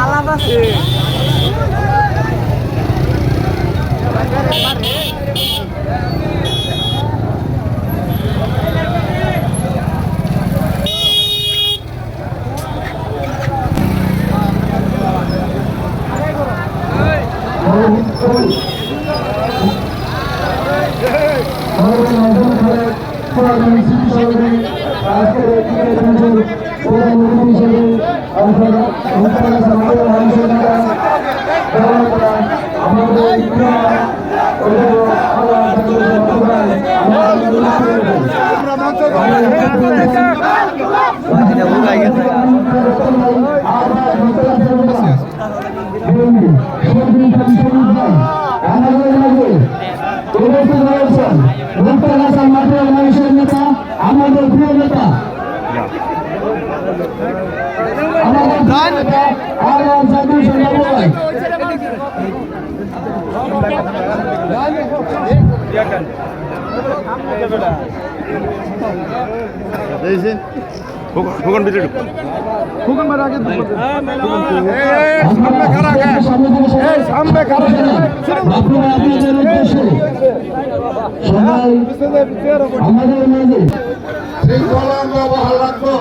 আলাপ আছে আমাদের প্রিয় নেতা ফুকন ভিতরে ফুকন মারা আগে সামনে খারাপ আমাদের মাঝে ভালো লাগতো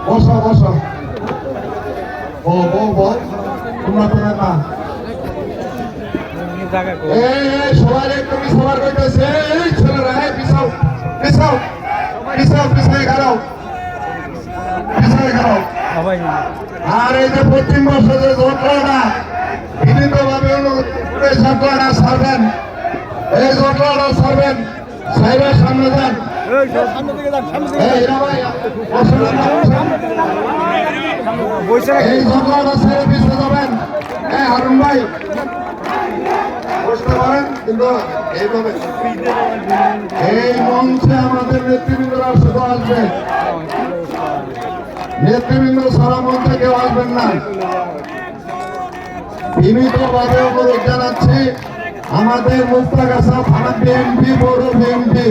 বসো বসো তোমরা তো না সবার তুমি সবার কইতেছে ছেলেরা পিছাও পিছাও পিছাও পিছাই খারাও পিছাই খারাও আর এই যে পশ্চিম বর্ষে যে জটলাটা বিনীতভাবে জটলাটা ছাড়বেন এই জটলাটা ছাড়বেন সাহেবের সামনে যান এই জটলাটা ছেড়ে পিছিয়ে যাবেন হারুন ভাই বসতে পারেন কিন্তু এইভাবে এই মঞ্চে আমাদের নেতৃবৃন্দরা শুধু আসবে নেতৃবৃন্দ সারা মঞ্চে কেউ আসবেন না বিনীতভাবে অনুরোধ জানাচ্ছি আমাদের মুক্তাগাছা থানা বিএনপি পৌর বিএনপি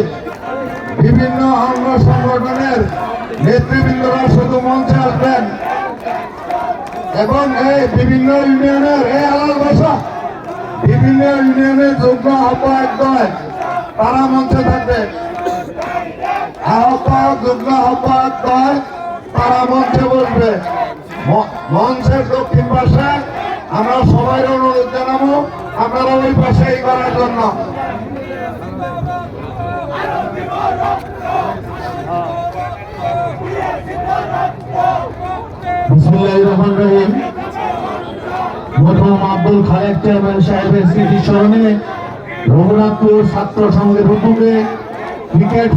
বিভিন্ন অঙ্গ সংগঠনের নেতৃবৃন্দরা শুধু মঞ্চে আসবেন এবং এই বিভিন্ন ইউনিয়নের এই আলাল ভাষা বিভিন্ন ইউনিয়নের যোগ্য আহ্বায়ক দল তারা মঞ্চে থাকবে আহ্বায়ক যোগ্য আহ্বায়ক দল তারা মঞ্চে বসবে মঞ্চের দক্ষিণ পাশে আমরা সবাই অনুরোধ জানাবো আপনারা ওই পাশে এই করার জন্য বিসমিল্লাহির রহমানির রহিম মরহুম আব্দুল খালেক চেয়ারম্যান সাহেবের স্মৃতি স্মরণে রঘুনাথপুর ছাত্র সংঘের উদ্যোগে ক্রিকেট